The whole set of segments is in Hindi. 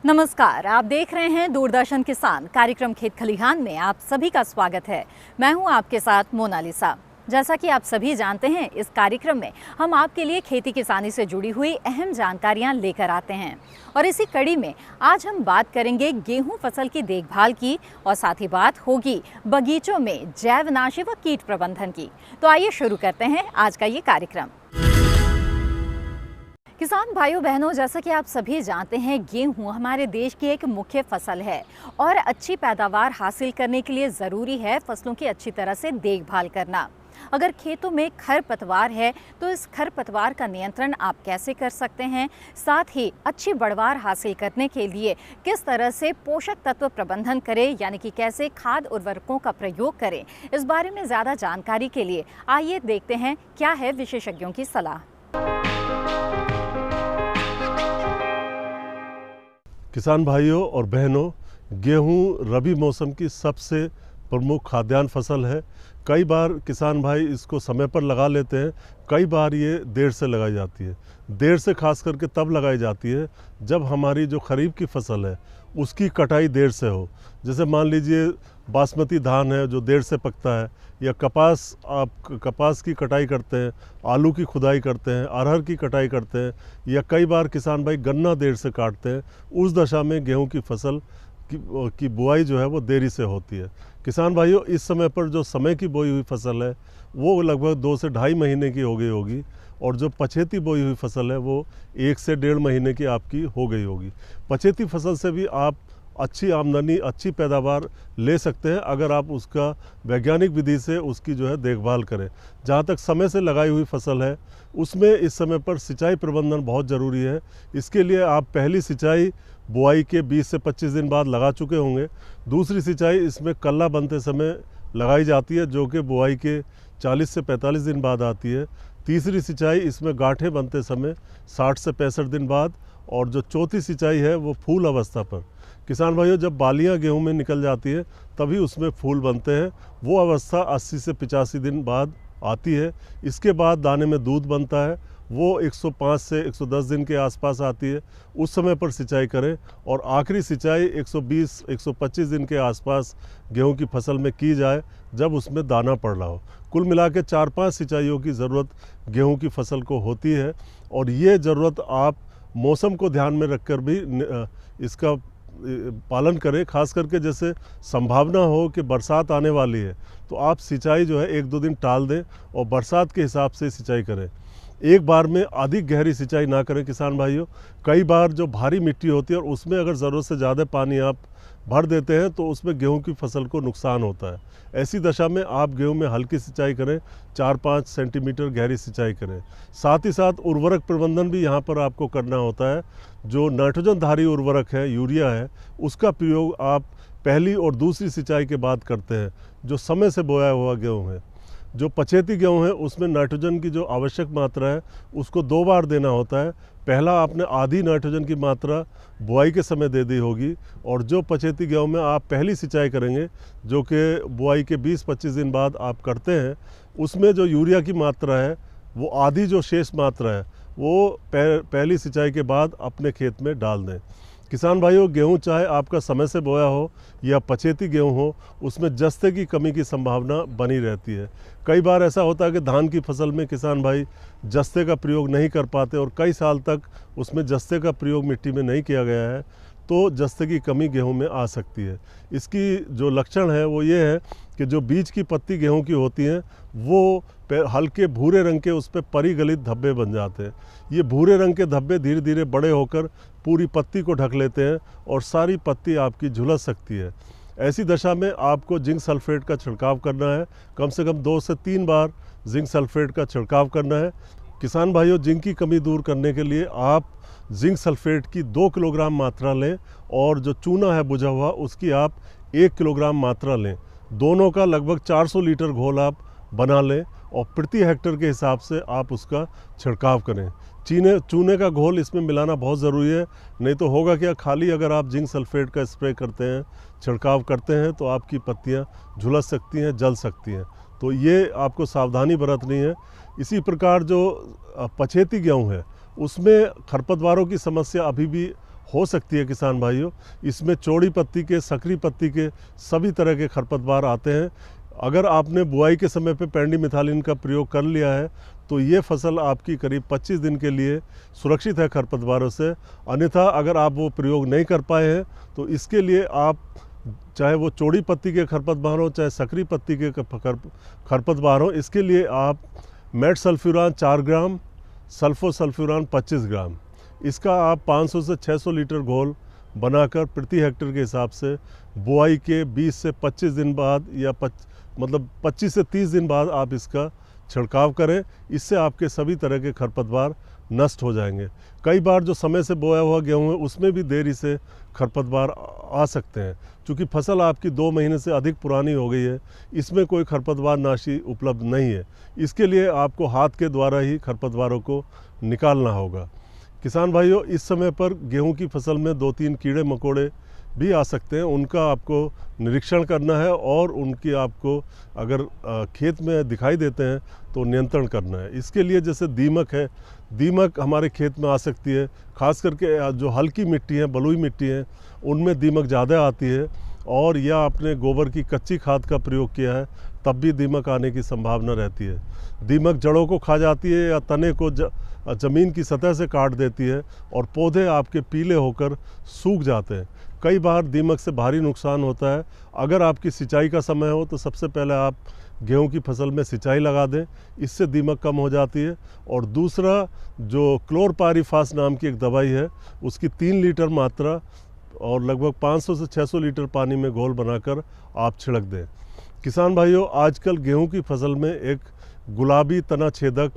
नमस्कार, आप देख रहे हैं दूरदर्शन किसान कार्यक्रम खेत खलिहान में आप सभी का स्वागत है। मैं हूं आपके साथ मोनालिसा। जैसा कि आप सभी जानते हैं, इस कार्यक्रम में हम आपके लिए खेती किसानी से जुड़ी हुई अहम जानकारियां लेकर आते हैं और इसी कड़ी में आज हम बात करेंगे गेहूं फसल की देखभाल की और साथ ही बात होगी बगीचों में जैवनाशी व कीट प्रबंधन की। तो आइए शुरू करते हैं आज का ये कार्यक्रम। किसान भाइयों बहनों, जैसा कि आप सभी जानते हैं, गेहूं हमारे देश की एक मुख्य फसल है और अच्छी पैदावार हासिल करने के लिए ज़रूरी है फसलों की अच्छी तरह से देखभाल करना। अगर खेतों में खरपतवार है तो इस खरपतवार का नियंत्रण आप कैसे कर सकते हैं, साथ ही अच्छी बढ़वार हासिल करने के लिए किस तरह से पोषक तत्व प्रबंधन करें, यानी कि कैसे खाद उर्वरकों का प्रयोग करें, इस बारे में ज़्यादा जानकारी के लिए आइए देखते हैं क्या है विशेषज्ञों की सलाह। किसान भाइयों और बहनों, गेहूं रबी मौसम की सबसे प्रमुख खाद्यान्न फसल है। कई बार किसान भाई इसको समय पर लगा लेते हैं, कई बार ये देर से लगाई जाती है। देर से खास करके तब लगाई जाती है जब हमारी जो खरीफ की फसल है उसकी कटाई देर से हो। जैसे मान लीजिए बासमती धान है जो देर से पकता है, या कपास, आप कपास की कटाई करते हैं, आलू की खुदाई करते हैं, अरहर की कटाई करते हैं, या कई बार किसान भाई गन्ना देर से काटते हैं। उस दशा में गेहूं की फसल की बुआई जो है वो देरी से होती है। किसान भाइयों, इस समय पर जो समय की बोई हुई फसल है वो लगभग 2 से ढाई महीने की हो गई होगी, और जो पछेती बोई हुई फसल है वो 1 से 1.5 महीने की आपकी हो गई होगी। पछेती फसल से भी आप अच्छी आमदनी, अच्छी पैदावार ले सकते हैं अगर आप उसका वैज्ञानिक विधि से उसकी जो है देखभाल करें। जहाँ तक समय से लगाई हुई फसल है उसमें इस समय पर सिंचाई प्रबंधन बहुत ज़रूरी है। इसके लिए आप पहली सिंचाई बुआई के 20 से 25 दिन बाद लगा चुके होंगे। दूसरी सिंचाई इसमें कल्ला बनते समय लगाई जाती है जो कि बुआई के 40 से 45 दिन बाद आती है। तीसरी सिंचाई इसमें गांठें बनते समय 60 से 65 दिन बाद, और जो चौथी सिंचाई है वो फूल अवस्था पर। किसान भाइयों, जब बालियां गेहूं में निकल जाती है तभी उसमें फूल बनते हैं। वो अवस्था 80 से 85 दिन बाद आती है। इसके बाद दाने में दूध बनता है, वो 105 से 110 दिन के आसपास आती है। उस समय पर सिंचाई करें, और आखिरी सिंचाई 120-125 दिन के आसपास गेहूं की फसल में की जाए जब उसमें दाना पड़ रहा हो। कुल मिला के 4-5 सिंचाइयों की ज़रूरत गेहूं की फसल को होती है, और ये ज़रूरत आप मौसम को ध्यान में रखकर भी इसका पालन करें। खास करके जैसे संभावना हो कि बरसात आने वाली है तो आप सिंचाई जो है 1-2 दिन टाल दें और बरसात के हिसाब से सिंचाई करें। एक बार में अधिक गहरी सिंचाई ना करें किसान भाइयों। कई बार जो भारी मिट्टी होती है और उसमें अगर ज़रूरत से ज़्यादा पानी आप भर देते हैं तो उसमें गेहूं की फसल को नुकसान होता है। ऐसी दशा में आप गेहूं में हल्की सिंचाई करें, 4-5 सेंटीमीटर गहरी सिंचाई करें। साथ ही साथ उर्वरक प्रबंधन भी यहाँ पर आपको करना होता है। जो नाइट्रोजन धारी उर्वरक है, यूरिया है, उसका प्रयोग आप पहली और दूसरी सिंचाई के बाद करते हैं। जो समय से बोया हुआ गेहूँ है, जो पछेती गेहूँ है, उसमें नाइट्रोजन की जो आवश्यक मात्रा है उसको 2 बार देना होता है। पहला आपने आधी नाइट्रोजन की मात्रा बुआई के समय दे दी होगी, और जो पछेती गेहूँ में आप पहली सिंचाई करेंगे जो कि बुआई के 20-25 दिन बाद आप करते हैं, उसमें जो यूरिया की मात्रा है वो आधी जो शेष मात्रा है वो पहली सिंचाई के बाद अपने खेत में डाल दें। किसान भाइयों, गेहूं चाहे आपका समय से बोया हो या पछेती गेहूं हो, उसमें जस्ते की कमी की संभावना बनी रहती है। कई बार ऐसा होता है कि धान की फसल में किसान भाई जस्ते का प्रयोग नहीं कर पाते और कई साल तक उसमें जस्ते का प्रयोग मिट्टी में नहीं किया गया है, तो जस्ते की कमी गेहूं में आ सकती है। इसकी जो लक्षण है वो ये है कि जो बीज की पत्ती गेहूं की होती हैं वो हल्के भूरे रंग के, उस पर परिगलित धब्बे बन जाते हैं। ये भूरे रंग के धब्बे धीरे धीरे बड़े होकर पूरी पत्ती को ढक लेते हैं और सारी पत्ती आपकी झुलस सकती है। ऐसी दशा में आपको जिंक सल्फेट का छिड़काव करना है। कम से कम 2 से 3 बार जिंक सल्फेट का छिड़काव करना है। किसान भाइयों, जिंक की कमी दूर करने के लिए आप जिंक सल्फेट की 2 किलोग्राम मात्रा लें, और जो चूना है बुझा हुआ उसकी आप 1 किलोग्राम मात्रा लें। दोनों का लगभग 400 लीटर घोल आप बना लें और प्रति हेक्टेयर के हिसाब से आप उसका छिड़काव करें। चूने का घोल इसमें मिलाना बहुत ज़रूरी है, नहीं तो होगा क्या, खाली अगर आप जिंक सल्फेट का स्प्रे करते हैं, छिड़काव करते हैं, तो आपकी पत्तियां झुलस सकती हैं, जल सकती हैं। तो ये आपको सावधानी बरतनी है। इसी प्रकार जो पछेती गेहूँ है उसमें खरपतवारों की समस्या अभी भी हो सकती है किसान भाइयों। इसमें चौड़ी पत्ती के, सकरी पत्ती के सभी तरह के खरपतवार आते हैं। अगर आपने बुआई के समय पे पेंडिमिथालिन का प्रयोग कर लिया है तो ये फसल आपकी करीब 25 दिन के लिए सुरक्षित है खरपतवारों से। अन्यथा अगर आप वो प्रयोग नहीं कर पाए हैं तो इसके लिए आप, चाहे वो चौड़ी पत्ती के खरपतवार हो चाहे सकरी पत्ती के खरपतवार हो, इसके लिए आप मेटसल्फ्यूरान 4 ग्राम, सल्फोसल्फ्यूरान 25 ग्राम, इसका आप 500 से 600 लीटर घोल बनाकर प्रति हेक्टेयर के हिसाब से बुआई के 20 से 25 दिन बाद या 25 से 30 दिन बाद आप इसका छिड़काव करें। इससे आपके सभी तरह के खरपतवार नष्ट हो जाएंगे। कई बार जो समय से बोया हुआ गेहूँ है उसमें भी देरी से खरपतवार आ सकते हैं। चूँकि फसल आपकी 2 महीने से अधिक पुरानी हो गई है, इसमें कोई खरपतवार नाशी उपलब्ध नहीं है। इसके लिए आपको हाथ के द्वारा ही खरपतवारों को निकालना होगा। किसान भाइयों, इस समय पर गेहूं की फसल में 2-3 कीड़े मकोड़े भी आ सकते हैं। उनका आपको निरीक्षण करना है और उनकी आपको अगर खेत में दिखाई देते हैं तो नियंत्रण करना है। इसके लिए जैसे दीमक है, दीमक हमारे खेत में आ सकती है। खास करके जो हल्की मिट्टी है, बलुई मिट्टी है, उनमें दीमक ज़्यादा आती है। और या आपने गोबर की कच्ची खाद का प्रयोग किया है तब भी दीमक आने की संभावना रहती है। दीमक जड़ों को खा जाती है या तने को ज़मीन की सतह से काट देती है और पौधे आपके पीले होकर सूख जाते हैं। कई बार दीमक से भारी नुकसान होता है। अगर आपकी सिंचाई का समय हो तो सबसे पहले आप गेहूं की फसल में सिंचाई लगा दें, इससे दीमक कम हो जाती है। और दूसरा, जो क्लोरपायरीफास नाम की एक दवाई है, उसकी 3 लीटर मात्रा और लगभग 500 से 600 लीटर पानी में घोल बनाकर आप छिड़क दें। किसान भाइयों, आजकल गेहूं की फसल में एक गुलाबी तना छेदक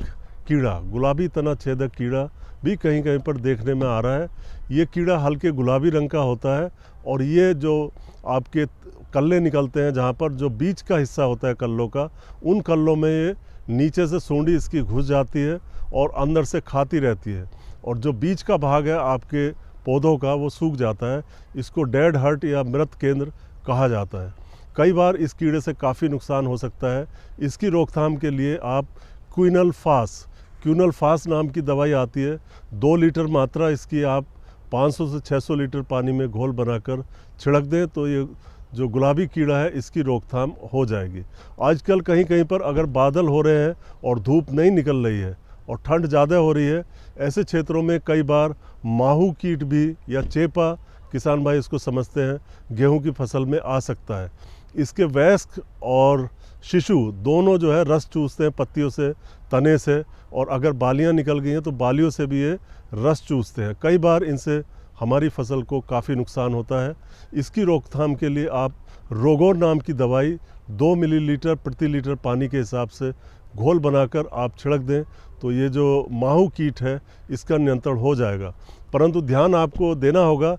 कीड़ा भी कहीं कहीं पर देखने में आ रहा है। ये कीड़ा हल्के गुलाबी रंग का होता है और ये जो आपके कल्ले निकलते हैं, जहाँ पर जो बीज का हिस्सा होता है कल्लों का, उन कल्लों में ये नीचे से सूंडी इसकी घुस जाती है और अंदर से खाती रहती है और जो बीज का भाग है आपके पौधों का वो सूख जाता है। इसको डेड हर्ट या मृत केंद्र कहा जाता है। कई बार इस कीड़े से काफ़ी नुकसान हो सकता है। इसकी रोकथाम के लिए आप क्विनलफास नाम की दवाई आती है, 2 लीटर मात्रा इसकी आप 500 से 600 लीटर पानी में घोल बनाकर छिड़क दें तो ये जो गुलाबी कीड़ा है इसकी रोकथाम हो जाएगी। आजकल कहीं कहीं पर अगर बादल हो रहे हैं और धूप नहीं निकल रही है और ठंड ज़्यादा हो रही है, ऐसे क्षेत्रों में कई बार माहू कीट भी या चेपा, किसान भाई इसको समझते हैं, गेहूं की फसल में आ सकता है। इसके वयस्क और शिशु दोनों जो है रस चूसते हैं पत्तियों से, तने से, और अगर बालियां निकल गई हैं तो बालियों से भी ये रस चूसते हैं। कई बार इनसे हमारी फसल को काफ़ी नुकसान होता है। इसकी रोकथाम के लिए आप रोगोर नाम की दवाई 2 मिलीलीटर प्रति लीटर पानी के हिसाब से घोल बनाकर आप छिड़क दें तो ये जो माहू कीट है इसका नियंत्रण हो जाएगा। परंतु ध्यान आपको देना होगा,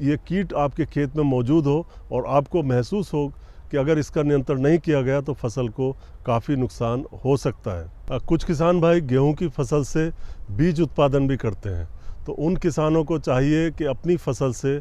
ये कीट आपके खेत में मौजूद हो और आपको महसूस हो कि अगर इसका नियंत्रण नहीं किया गया तो फसल को काफ़ी नुकसान हो सकता है। कुछ किसान भाई गेहूं की फसल से बीज उत्पादन भी करते हैं, तो उन किसानों को चाहिए कि अपनी फसल से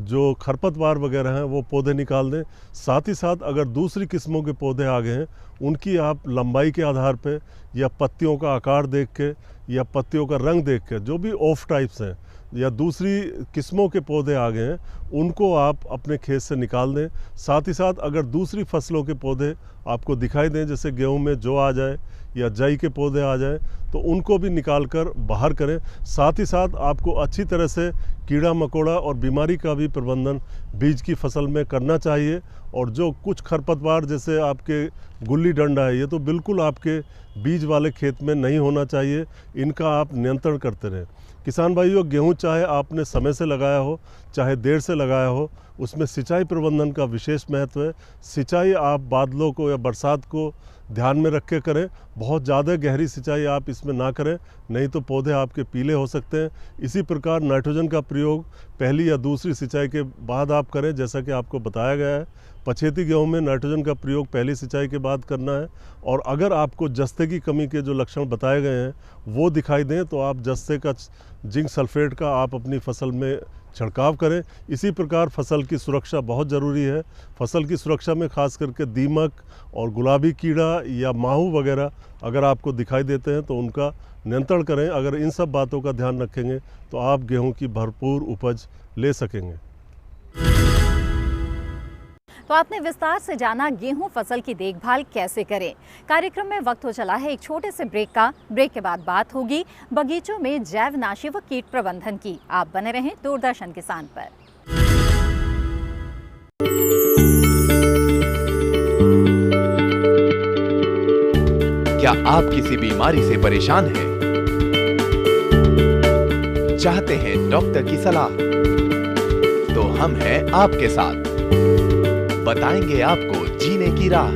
जो खरपतवार वगैरह हैं वो पौधे निकाल दें। साथ ही साथ अगर दूसरी किस्मों के पौधे आ गए हैं उनकी आप लंबाई के आधार पे या पत्तियों का आकार देख के या पत्तियों का रंग देख के, जो भी ऑफ टाइप्स हैं या दूसरी किस्मों के पौधे आ गए हैं उनको आप अपने खेत से निकाल दें। साथ ही साथ अगर दूसरी फसलों के पौधे आपको दिखाई दें, जैसे गेहूं में जौ आ जाए या जई के पौधे आ जाए, तो उनको भी निकाल कर बाहर करें। साथ ही साथ आपको अच्छी तरह से कीड़ा मकोड़ा और बीमारी का भी प्रबंधन बीज की फसल में करना चाहिए। और जो कुछ खरपतवार जैसे आपके गुल्ली डंडा है, ये तो बिल्कुल आपके बीज वाले खेत में नहीं होना चाहिए, इनका आप नियंत्रण करते रहें। किसान भाइयों, गेहूं चाहे आपने समय से लगाया हो चाहे देर से लगाया हो, उसमें सिंचाई प्रबंधन का विशेष महत्व है। सिंचाई आप बादलों को या बरसात को ध्यान में रख के करें। बहुत ज़्यादा गहरी सिंचाई आप इसमें ना करें, नहीं तो पौधे आपके पीले हो सकते हैं। इसी प्रकार नाइट्रोजन का प्रयोग पहली या दूसरी सिंचाई के बाद आप करें, जैसा कि आपको बताया गया है। पछेती गेहूं में नाइट्रोजन का प्रयोग पहली सिंचाई के बाद करना है। और अगर आपको जस्ते जस्ते की कमी के जो लक्षण बताए गए हैं वो दिखाई दें तो आप जस्ते का जिंक सल्फेट का आप अपनी फसल में छिड़काव करें। इसी प्रकार फसल की सुरक्षा बहुत ज़रूरी है। फसल की सुरक्षा में खास करके दीमक और गुलाबी कीड़ा या माहू वगैरह अगर आपको दिखाई देते हैं तो उनका नियंत्रण करें। अगर इन सब बातों का ध्यान रखेंगे तो आप गेहूं की भरपूर उपज ले सकेंगे। तो आपने विस्तार से जाना गेहूं फसल की देखभाल कैसे करें। कार्यक्रम में वक्त हो चला है एक छोटे से ब्रेक का। ब्रेक के बाद बात होगी बगीचों में जैवनाशी व कीट प्रबंधन की। आप बने रहें दूरदर्शन किसान पर। क्या आप किसी बीमारी से परेशान हैं? चाहते हैं डॉक्टर की सलाह? तो हम हैं आपके साथ। बताएंगे आपको जीने की राह।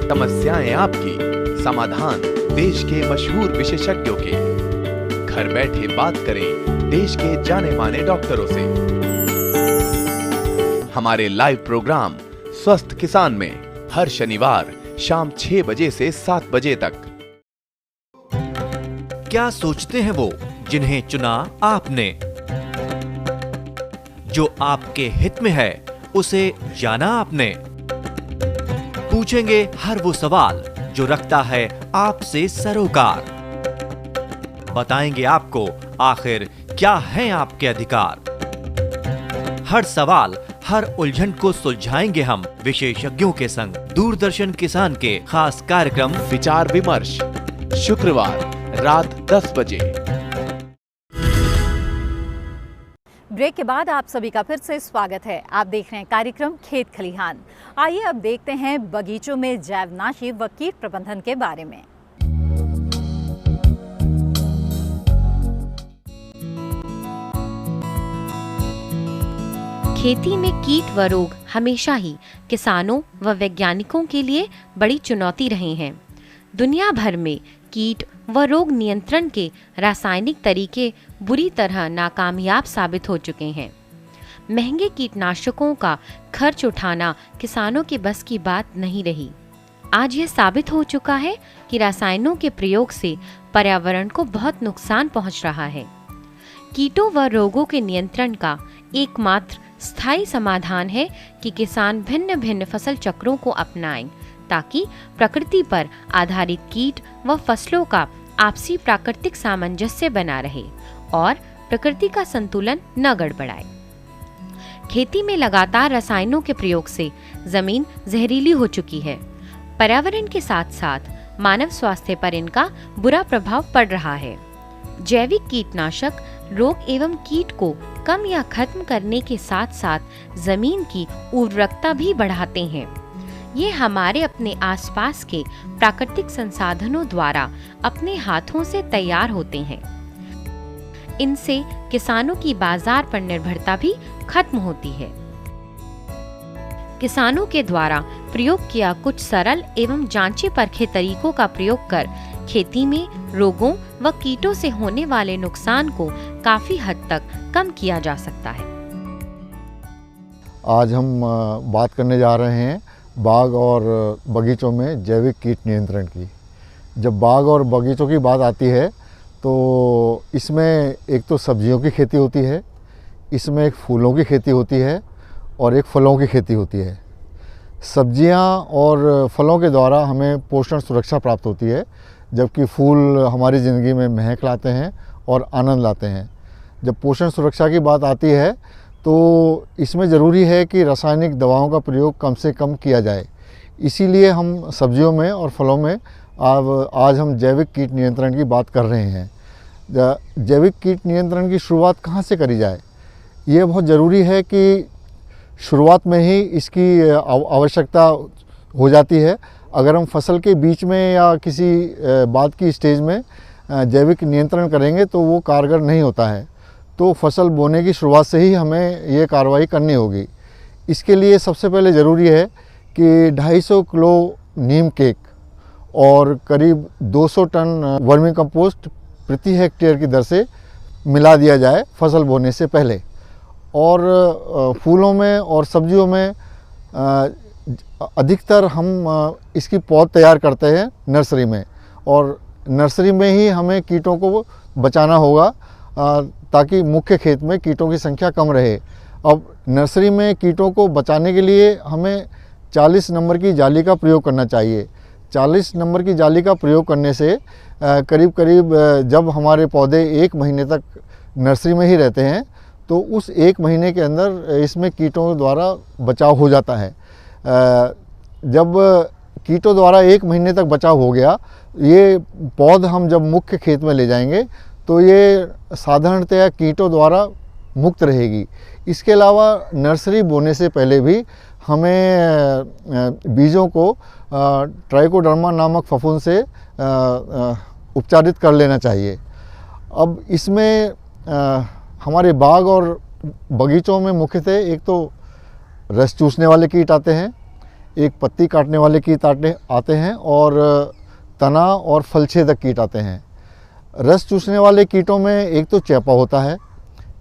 समस्याएं आपकी, समाधान देश के मशहूर विशेषज्ञों के। घर बैठे बात करें देश के जाने माने डॉक्टरों से। हमारे लाइव प्रोग्राम स्वस्थ किसान में हर शनिवार शाम 6 बजे से 7 बजे तक। क्या सोचते हैं वो जिन्हें चुना आपने? जो आपके हित में है उसे जाना आपने? पूछेंगे हर वो सवाल जो रखता है आपसे सरोकार। बताएंगे आपको आखिर क्या है आपके अधिकार। हर सवाल, हर उलझन को सुलझाएंगे हम विशेषज्ञों के संग। दूरदर्शन किसान के खास कार्यक्रम विचार विमर्श, शुक्रवार रात 10 बजे। ब्रेक के बाद आप सभी का फिर से स्वागत है। आप देख रहे हैं कार्यक्रम खेत खलिहान। आइए अब देखते हैं बगीचों में जैवनाशी व कीट प्रबंधन के बारे में। खेती में कीट व रोग हमेशा ही किसानों व वैज्ञानिकों के लिए बड़ी चुनौती रहे हैं। दुनिया भर में कीट व रोग नियंत्रण के रासायनिक तरीके बुरी तरह नाकामयाब साबित हो चुके हैं। महंगे कीटनाशकों का खर्च उठाना किसानों के बस की बात नहीं रही। आज यह साबित हो चुका है कि रसायनों के प्रयोग से पर्यावरण को बहुत नुकसान पहुंच रहा है। कीटों व रोगों के नियंत्रण का एकमात्र स्थायी समाधान है कि किसान भिन्न भिन्न फसल चक्रों को अपनाएं ताकि प्रकृति पर आधारित कीट व फसलों का आपसी प्राकृतिक सामंजस्य बना रहे और प्रकृति का संतुलन न गड़बड़ाए। खेती में लगातार रसायनों के प्रयोग से जमीन जहरीली हो चुकी है। पर्यावरण के साथ साथ मानव स्वास्थ्य पर इनका बुरा प्रभाव पड़ रहा है। जैविक कीटनाशक रोग एवं कीट को कम या खत्म करने के साथ साथ जमीन की उर्वरकता भी बढ़ाते हैं। ये हमारे अपने आसपास के प्राकृतिक संसाधनों द्वारा अपने हाथों से तैयार होते हैं। इनसे किसानों की बाजार पर निर्भरता भी खत्म होती है। किसानों के द्वारा प्रयोग किया कुछ सरल एवं जांचे परखे तरीकों का प्रयोग कर खेती में रोगों व कीटों से होने वाले नुकसान को काफी हद तक कम किया जा सकता है। आज हम बात करने जा रहे हैं बाग और बगीचों में जैविक कीट नियंत्रण की। जब बाग और बगीचों की बात आती है तो इसमें एक तो सब्जियों की खेती होती है, इसमें एक फूलों की खेती होती है और एक फलों की खेती होती है। सब्जियां और फलों के द्वारा हमें पोषण सुरक्षा प्राप्त होती है, जबकि फूल हमारी ज़िंदगी में महक लाते हैं और आनंद लाते हैं। जब पोषण सुरक्षा की बात आती है तो इसमें ज़रूरी है कि रासायनिक दवाओं का प्रयोग कम से कम किया जाए। इसीलिए हम सब्जियों में और फलों में आज हम जैविक कीट नियंत्रण की बात कर रहे हैं। जैविक कीट नियंत्रण की शुरुआत कहाँ से करी जाए, ये बहुत ज़रूरी है कि शुरुआत में ही इसकी आवश्यकता हो जाती है। अगर हम फसल के बीच में या किसी बाद की स्टेज में जैविक नियंत्रण करेंगे तो वो कारगर नहीं होता है। तो फसल बोने की शुरुआत से ही हमें ये कार्रवाई करनी होगी। इसके लिए सबसे पहले ज़रूरी है कि 250 किलो नीम केक और करीब 200 टन वर्मी कंपोस्ट प्रति हेक्टेयर की दर से मिला दिया जाए फसल बोने से पहले। और फूलों में और सब्जियों में अधिकतर हम इसकी पौध तैयार करते हैं नर्सरी में, और नर्सरी में ही हमें कीटों को बचाना होगा ताकि मुख्य खेत में कीटों की संख्या कम रहे। अब नर्सरी में कीटों को बचाने के लिए हमें 40 नंबर की जाली का प्रयोग करना चाहिए। 40 नंबर की जाली का प्रयोग करने से करीब करीब जब हमारे पौधे 1 महीने तक नर्सरी में ही रहते हैं तो उस 1 महीने के अंदर इसमें कीटों द्वारा बचाव हो जाता है। जब कीटों द्वारा 1 महीने तक बचाव हो गया, ये पौध हम जब मुख्य खेत में ले जाएंगे तो ये साधारणतया कीटों द्वारा मुक्त रहेगी। इसके अलावा नर्सरी बोने से पहले भी हमें बीजों को ट्राइकोडर्मा नामक फफूंद से उपचारित कर लेना चाहिए। अब इसमें हमारे बाग और बगीचों में मुख्यतः एक तो रस चूसने वाले कीट आते हैं, एक पत्ती काटने वाले कीट आते हैं और तना और फलछेदक कीट आते हैं। रस चूसने वाले कीटों में एक तो चेपा होता है,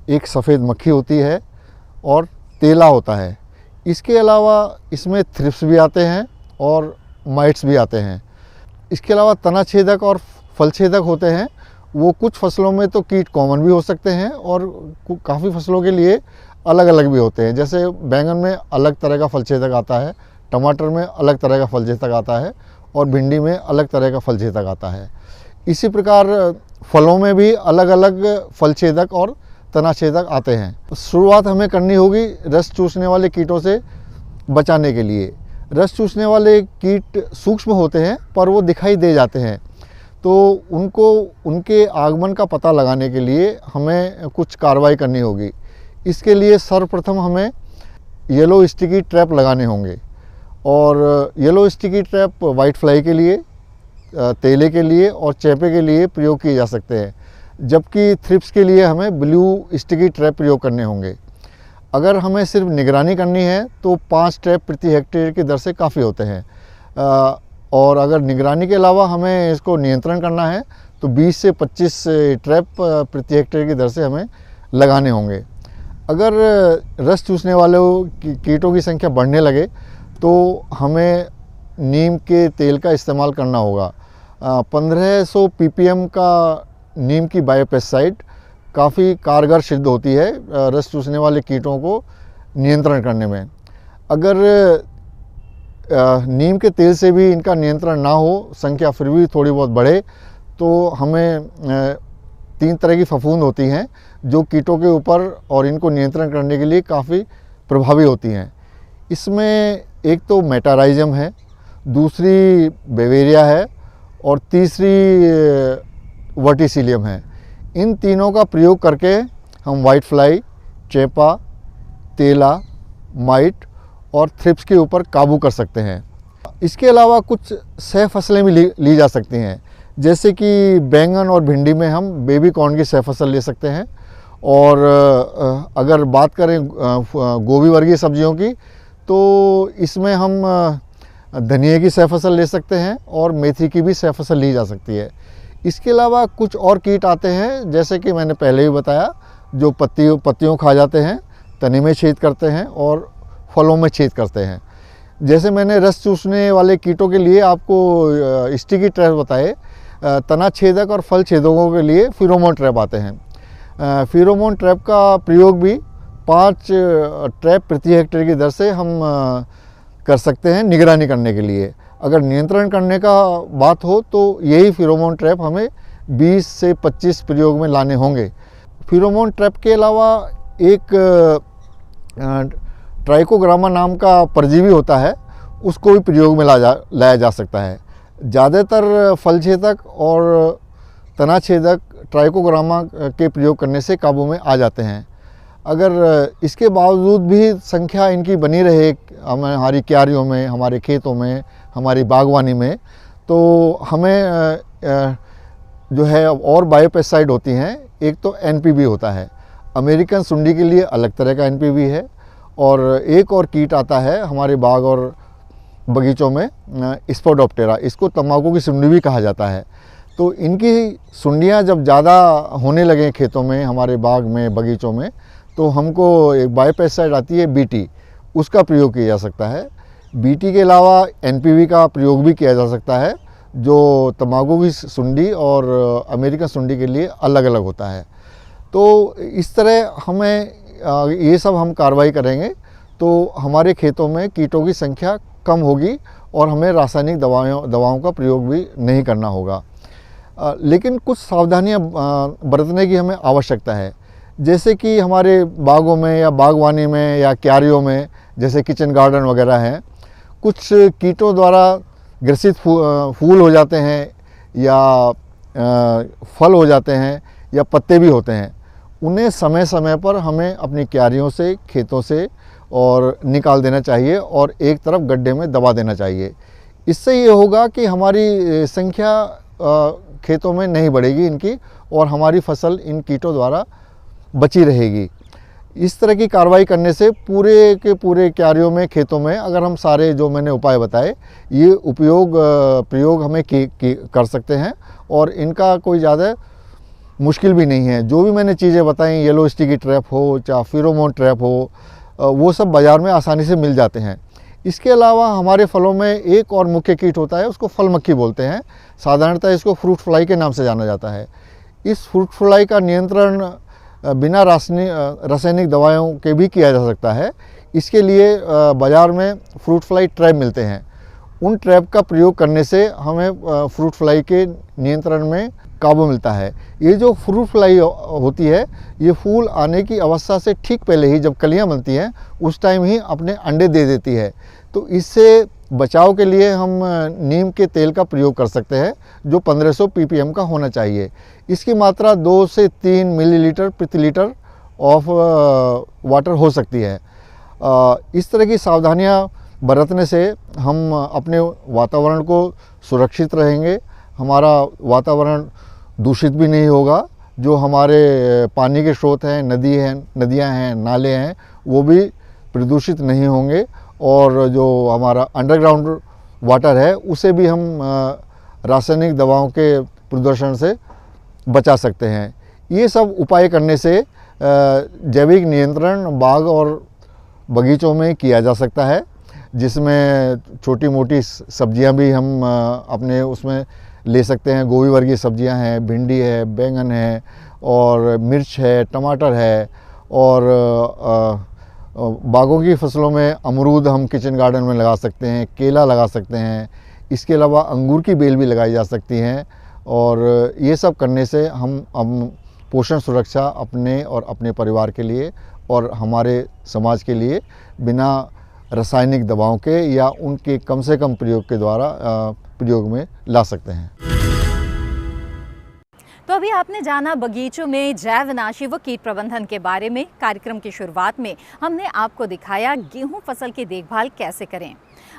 एक सफ़ेद मक्खी होती है और तेला होता है। इसके अलावा इसमें थ्रिप्स भी आते हैं और माइट्स भी आते हैं। इसके अलावा तना छेदक और फल छेदक होते हैं। वो कुछ फसलों में तो कीट कॉमन भी हो सकते हैं और काफ़ी फसलों के लिए अलग अलग भी होते हैं। जैसे बैंगन में अलग तरह का फल छेदक आता है, टमाटर में अलग तरह का फल छेदक आता है और भिंडी में अलग तरह का फल छेदक आता है। इसी प्रकार फलों में भी अलग अलग फल छेदक और तना छेदक आते हैं। शुरुआत हमें करनी होगी रस चूसने वाले कीटों से बचाने के लिए। रस चूसने वाले कीट सूक्ष्म होते हैं पर वो दिखाई दे जाते हैं, तो उनके आगमन का पता लगाने के लिए हमें कुछ कार्रवाई करनी होगी। इसके लिए सर्वप्रथम हमें येलो स्टिकी ट्रैप लगाने होंगे, और yellow sticky trap white fly के लिए, तेले के लिए और चेपे के लिए प्रयोग किए जा सकते हैं, जबकि थ्रिप्स के लिए हमें ब्लू स्टिकी ट्रैप प्रयोग करने होंगे। अगर हमें सिर्फ निगरानी करनी है तो 5 ट्रैप प्रति हेक्टेयर की दर से काफ़ी होते हैं, और अगर निगरानी के अलावा हमें इसको नियंत्रण करना है तो 20 से 25 ट्रैप प्रति हेक्टेयर की दर से हमें लगाने होंगे। अगर रस चूसने वाले कीटों की संख्या बढ़ने लगे तो हमें नीम के तेल का इस्तेमाल करना होगा। 1500 ppm का नीम की बायोपेस्टिसाइड काफ़ी कारगर सिद्ध होती है रस चूसने वाले कीटों को नियंत्रण करने में। अगर नीम के तेल से भी इनका नियंत्रण ना हो, संख्या फिर भी थोड़ी बहुत बढ़े, तो हमें 3 तरह की फफूंद होती हैं जो कीटों के ऊपर और इनको नियंत्रण करने के लिए काफ़ी प्रभावी होती हैं। इसमें एक तो मेटाराइजम है, दूसरी बेवेरिया है और तीसरी वर्टिसिलियम है। इन तीनों का प्रयोग करके हम वाइट फ्लाई, चेपा, तेला, माइट और थ्रिप्स के ऊपर काबू कर सकते हैं। इसके अलावा कुछ सह फसलें भी ली जा सकती हैं, जैसे कि बैंगन और भिंडी में हम बेबी कॉर्न की सह फसल ले सकते हैं, और अगर बात करें गोभी वर्गीय सब्जियों की तो इसमें हम धनिया की सह फसल ले सकते हैं और मेथी की भी सह फसल ली जा सकती है। इसके अलावा कुछ और कीट आते हैं, जैसे कि मैंने पहले ही बताया, जो पत्तियों खा जाते हैं, तने में छेद करते हैं और फलों में छेद करते हैं। जैसे मैंने रस चूसने वाले कीटों के लिए आपको स्टिकी ट्रैप बताए, तना छेदक और फल छेदकों के लिए फेरोमोन ट्रैप आते हैं। फेरोमोन ट्रैप का प्रयोग भी 5 ट्रैप प्रति हेक्टेयर की दर से हम कर सकते हैं निगरानी करने के लिए। अगर नियंत्रण करने का बात हो तो यही फेरोमोन ट्रैप हमें 20 से 25 प्रयोग में लाने होंगे। फेरोमोन ट्रैप के अलावा एक ट्राइकोग्रामा नाम का परजीवी होता है, उसको भी प्रयोग में लाया जा सकता है। ज़्यादातर फल छेदक और तना छेदक ट्राइकोग्रामा के प्रयोग करने से काबू में आ जाते हैं। अगर इसके बावजूद भी संख्या इनकी बनी रहे हमारी क्यारियों में, हमारे खेतों में, हमारी बागवानी में, तो हमें जो है और बायोपेस्टिसाइड होती हैं। एक तो NPV होता है, अमेरिकन सुंडी के लिए अलग तरह का NPV है, और एक और कीट आता है हमारे बाग और बगीचों में, स्पोडोप्टेरा, इसको तंबाकू की सुंडी भी कहा जाता है। तो इनकी सुंडियां जब ज़्यादा होने लगें खेतों में, हमारे बाग में, बगीचों में, तो हमको एक बायोपेस्टिसाइड आती है BT, उसका प्रयोग किया जा सकता है। बीटी के अलावा एनपीवी का प्रयोग भी किया जा सकता है, जो तंबाकू की सुंडी और अमेरिकन सुंडी के लिए अलग अलग होता है। तो इस तरह हमें ये सब हम कार्रवाई करेंगे तो हमारे खेतों में कीटों की संख्या कम होगी और हमें रासायनिक दवाओं का प्रयोग भी नहीं करना होगा। लेकिन कुछ सावधानियां बरतने की हमें आवश्यकता है, जैसे कि हमारे बागों में या बागवानी में या क्यारियों में, जैसे किचन गार्डन वगैरह हैं, कुछ कीटों द्वारा ग्रसित फूल हो जाते हैं या फल हो जाते हैं या पत्ते भी होते हैं। उन्हें समय समय पर हमें अपनी क्यारियों से, खेतों से और निकाल देना चाहिए और एक तरफ गड्ढे में दबा देना चाहिए। इससे ये होगा कि हमारी संख्या खेतों में नहीं बढ़ेगी इनकी और हमारी फसल इन कीटों द्वारा बची रहेगी। इस तरह की कार्रवाई करने से पूरे के पूरे क्यारियों में, खेतों में अगर हम सारे जो मैंने उपाय बताए ये प्रयोग हमें कर सकते हैं और इनका कोई ज़्यादा मुश्किल भी नहीं है। जो भी मैंने चीज़ें बताई, येलो स्टिकी ट्रैप हो चाहे फेरोमोन ट्रैप हो, वो सब बाज़ार में आसानी से मिल जाते हैं। इसके अलावा हमारे फलों में एक और मुख्य कीट होता है, उसको फल मक्खी बोलते हैं। साधारणतः इसको फ्रूट फ्लाई के नाम से जाना जाता है। इस फ्रूट फ्लाई का नियंत्रण बिना रासायनिक दवाओं के भी किया जा सकता है। इसके लिए बाज़ार में फ्रूट फ्लाई ट्रैप मिलते हैं। उन ट्रैप का प्रयोग करने से हमें फ्रूट फ्लाई के नियंत्रण में काबू मिलता है। ये जो फ्रूट फ्लाई होती है, ये फूल आने की अवस्था से ठीक पहले ही, जब कलियां बनती हैं उस टाइम ही अपने अंडे दे देती है। तो इससे बचाव के लिए हम नीम के तेल का प्रयोग कर सकते हैं, जो 1500 ppm का होना चाहिए। इसकी मात्रा 2 से 3 मिलीलीटर प्रति लीटर ऑफ वाटर हो सकती है। इस तरह की सावधानियां बरतने से हम अपने वातावरण को सुरक्षित रहेंगे, हमारा वातावरण दूषित भी नहीं होगा, जो हमारे पानी के स्रोत हैं, नदियां हैं, नाले हैं, वो भी प्रदूषित नहीं होंगे और जो हमारा अंडरग्राउंड वाटर है उसे भी हम रासायनिक दवाओं के प्रदूषण से बचा सकते हैं। ये सब उपाय करने से जैविक नियंत्रण बाग और बगीचों में किया जा सकता है, जिसमें छोटी मोटी सब्जियां भी हम अपने उसमें ले सकते हैं। गोभी वर्गीय सब्जियां हैं, भिंडी है, बैंगन है और मिर्च है, टमाटर है और बागों की फसलों में अमरूद हम किचन गार्डन में लगा सकते हैं, केला लगा सकते हैं। इसके अलावा अंगूर की बेल भी लगाई जा सकती हैं और ये सब करने से हम पोषण सुरक्षा अपने और अपने परिवार के लिए और हमारे समाज के लिए बिना रासायनिक दवाओं के या उनके कम से कम प्रयोग के द्वारा प्रयोग में ला सकते हैं। तो अभी आपने जाना बगीचों में जैवनाशी व कीट प्रबंधन के बारे में। कार्यक्रम की शुरुआत में हमने आपको दिखाया गेहूं फसल की देखभाल कैसे करें।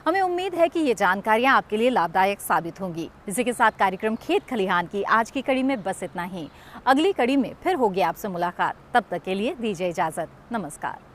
हमें उम्मीद है कि ये जानकारियां आपके लिए लाभदायक साबित होंगी। इसी के साथ कार्यक्रम खेत खलिहान की आज की कड़ी में बस इतना ही। अगली कड़ी में फिर होगी आपसे मुलाकात। तब तक के लिए दीजिए इजाजत। नमस्कार।